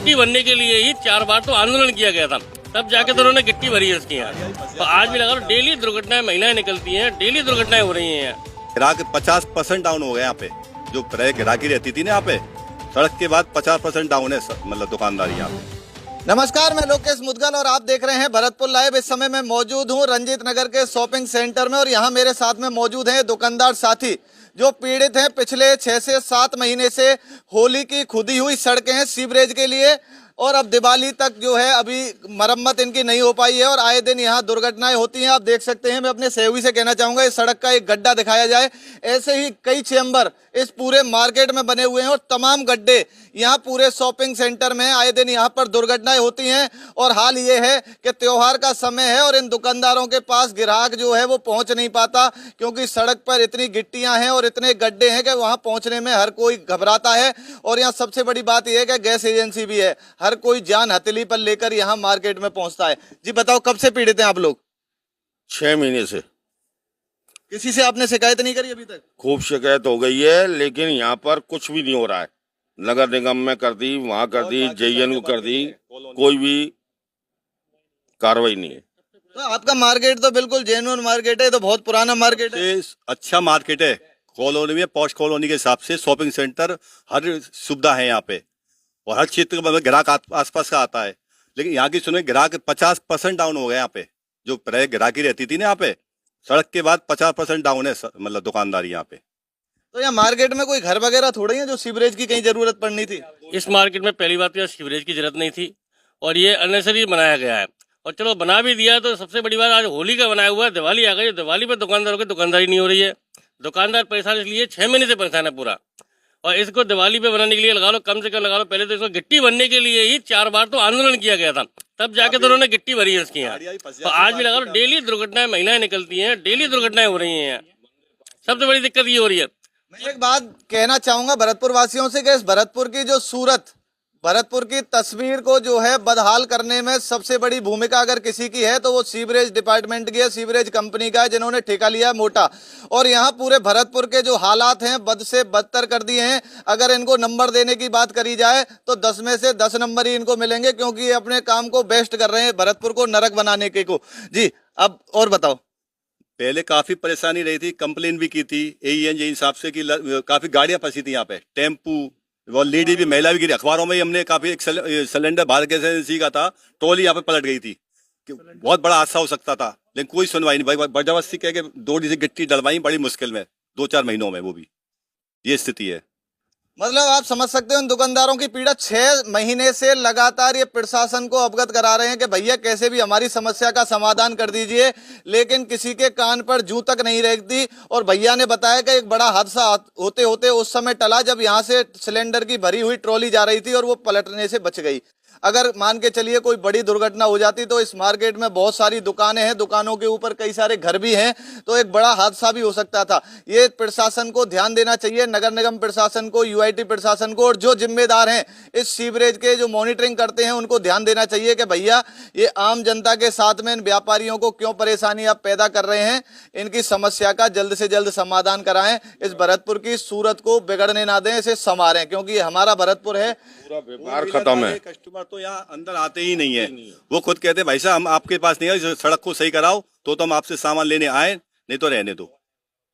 गिट्टी भरने के लिए ही 4 बार तो आंदोलन किया गया था, तब जाके तो उन्होंने गिट्टी भरी है उसके यहाँ। तो आज भी लगा लो डेली दुर्घटनाएं, महिलाएं निकलती हैं, डेली दुर्घटनाएं हो रही हैं यहाँ। ग्राहक 50% डाउन हो गया यहाँ पे, जो ग्राहकी रहती थी ना यहाँ पे, सड़क के बाद 50% डाउन है मतलब दुकानदारी यहाँ पे। नमस्कार, मैं लोकेश मुदगल और आप देख रहे हैं भरतपुर लाइव। इस समय मैं मौजूद हूं रंजीत नगर के शॉपिंग सेंटर में और यहां मेरे साथ में मौजूद हैं दुकानदार साथी जो पीड़ित हैं। पिछले 6 से 7 महीने से होली की खुदी हुई सड़कें हैं सीवरेज के लिए और अब दिवाली तक जो है अभी मरम्मत इनकी नहीं हो पाई है और आए दिन यहाँ दुर्घटनाएं होती हैं। आप देख सकते हैं, मैं अपने सहयोगी से कहना चाहूँगा इस सड़क का एक गड्ढा दिखाया जाए। ऐसे ही कई चेम्बर इस पूरे मार्केट में बने हुए हैं और तमाम गड्ढे यहाँ पूरे शॉपिंग सेंटर में आए दिन यहाँ पर दुर्घटनाएं होती हैं। और हाल ये है कि त्योहार का समय है और इन दुकानदारों के पास ग्राहक जो है वो पहुँच नहीं पाता, क्योंकि सड़क पर इतनी गिट्टियाँ हैं और इतने गड्ढे हैं कि वहाँ पहुँचने में हर कोई घबराता है। और यहाँ सबसे बड़ी बात यह है कि गैस एजेंसी भी है, हर कोई जान हथेली पर लेकर यहाँ मार्केट में पहुँचता है। जी बताओ, कब से पीड़ित हैं आप लोग? 6 महीने से। किसी से आपने शिकायत नहीं करी अभी तक? खूब शिकायत हो गई है, लेकिन यहाँ पर कुछ भी नहीं हो रहा है। नगर निगम में कर दी, वहाँ कर दी, जेईएन को कर दी, कोई भी कार्रवाई नहीं है। तो आपका मार्केट तो बिल्कुल जेन्युइन मार्केट है, तो बहुत पुराना मार्केट है। अच्छा मार्केट है, कॉलोनी में पॉश कॉलोनी के हिसाब से शॉपिंग सेंटर, हर सुविधा है यहाँ पे और हर क्षेत्र में ग्राहक आसपास का आता है। लेकिन यहाँ की सुनिए, ग्राहक 50% डाउन हो गया यहाँ पे, जो ग्राहकी रहती थी ना यहाँ पे, सड़क के बाद 50% डाउन है मतलब दुकानदारी यहाँ पे। तो यहाँ मार्केट में कोई घर वगैरह थोड़ी है जो सीवरेज की कहीं जरूरत पड़नी थी? इस मार्केट में पहली बात तो सीवरेज की जरूरत नहीं थी और ये अननेसेसरी बनाया गया है। और चलो बना भी दिया तो सबसे बड़ी बात आज होली का बनाया हुआ है, दिवाली आ गई, दिवाली पर दुकानदारों की दुकानदारी नहीं हो रही है। दुकानदार परेशान इसलिए 6 महीने से परेशान है पूरा। और इसको दिवाली पे बनाने के लिए लगा लो, कम से कम लगा लो, पहले तो इसको गिट्टी भरने के लिए ही 4 बार तो आंदोलन किया गया था, तब जाके तो उन्होंने गिट्टी भरी है उसके यहाँ। तो आज भी लगा लो डेली दुर्घटनाएं, महिलाएं निकलती हैं, डेली दुर्घटनाएं हो रही हैं यहाँ। सबसे बड़ी दिक्कत ये हो रही है। मैं एक बात कहना चाहूंगा भरतपुर वासियों से कि इस भरतपुर की जो सूरत, भरतपुर की तस्वीर को जो है बदहाल करने में सबसे बड़ी भूमिका अगर किसी की है तो वो सीवरेज डिपार्टमेंट की है, सीवरेज कंपनी का है, जिन्होंने ठेका लिया है मोटा। और यहाँ पूरे भरतपुर के जो हालात हैं बद से बदतर कर दिए हैं। अगर इनको नंबर देने की बात करी जाए तो 10 में से 10 नंबर ही इनको मिलेंगे, क्योंकि ये अपने काम को बेस्ट कर रहे हैं भरतपुर को नरक बनाने के को। जी अब और बताओ। पहले काफी परेशानी रही थी, कंप्लेन भी की थी एईएन जे हिसाब से कि काफी गाड़ियां फंसी थी यहाँ पे, टेम्पू और लेडी भी, महिला भी गिरी। अखबारों में ही हमने काफी एक सिलेंडर भारत गैस एजेंसी का था, ट्रॉली यहाँ पे पलट गई थी कि बहुत बड़ा हादसा हो सकता था, लेकिन कोई सुनवाई नहीं। भाई जबरदस्ती कह के 2 डी से गिट्टी डलवाई बड़ी मुश्किल में, 2-4 महीनों में, वो भी ये स्थिति है। मतलब आप समझ सकते हो उन दुकानदारों की पीड़ा। 6 महीने से लगातार ये प्रशासन को अवगत करा रहे हैं कि भैया कैसे भी हमारी समस्या का समाधान कर दीजिए, लेकिन किसी के कान पर जूं तक नहीं रेंगती। और भैया ने बताया कि एक बड़ा हादसा होते होते उस समय टला जब यहाँ से सिलेंडर की भरी हुई ट्रॉली जा रही थी और वो पलटने से बच गई। अगर मान के चलिए कोई बड़ी दुर्घटना हो जाती तो इस मार्केट में बहुत सारी दुकानें हैं, दुकानों के ऊपर कई सारे घर भी हैं, तो एक बड़ा हादसा भी हो सकता था। ये प्रशासन को ध्यान देना चाहिए, नगर निगम प्रशासन को, यूआईटी प्रशासन को, और जो जिम्मेदार हैं इस सीवरेज के जो मॉनिटरिंग करते हैं उनको ध्यान देना चाहिए कि भैया ये आम जनता के साथ में इन व्यापारियों को क्यों परेशानी आप पैदा कर रहे हैं। इनकी समस्या का जल्द से जल्द समाधान कराएं, इस भरतपुर की सूरत को बिगड़ने ना दें, इसे संवारें, क्योंकि ये हमारा भरतपुर है। पूरा व्यापार खत्म है। कस्टमर तो यहाँ अंदर आते ही नहीं है, वो खुद कहते हैं भाई साहब हम आपके पास नहीं है, सड़क को सही कराओ तो हम आपसे सामान लेने आए, नहीं तो रहने दो,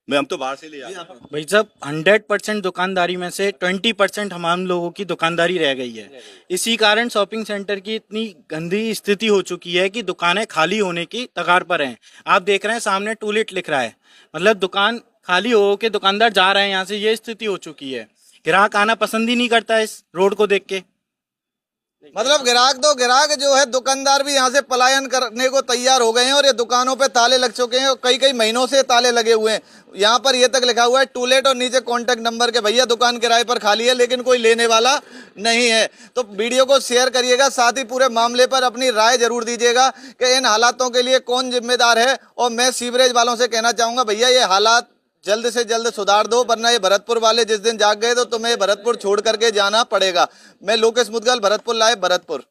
हम तो बाहर से ले आए। भाई साहब 100% दुकानदारी में से 20% हम लोगों की दुकानदारी रह गई है। इसी कारण शॉपिंग सेंटर की इतनी गंदी स्थिति हो चुकी है कि दुकानें खाली होने की कगार पर हैं। आप देख रहे हैं सामने टू लेट लिख रहा है, मतलब दुकान खाली हो के दुकानदार जा रहे हैं यहाँ से, ये स्थिति हो चुकी है। ग्राहक आना पसंद ही नहीं करता है इस रोड को देख के। मतलब ग्राहक जो है, दुकानदार भी यहाँ से पलायन करने को तैयार हो गए हैं और ये दुकानों पे ताले लग चुके हैं और कई महीनों से ताले लगे हुए हैं। यहाँ पर ये तक लिखा हुआ है टू लेट और नीचे कॉन्टेक्ट नंबर के भैया दुकान किराए पर खाली है, लेकिन कोई लेने वाला नहीं है। तो वीडियो को शेयर करिएगा, साथ ही पूरे मामले पर अपनी राय जरूर दीजिएगा कि इन हालातों के लिए कौन जिम्मेदार है। और मैं सीवरेज वालों से कहना चाहूँगा, भैया ये हालात जल्द से जल्द सुधार दो, वरना ये भरतपुर वाले जिस दिन जाग गए तो तुम्हें भरतपुर छोड़ करके जाना पड़ेगा। मैं लोकेश मुदगल, भरतपुर लाइव, भरतपुर।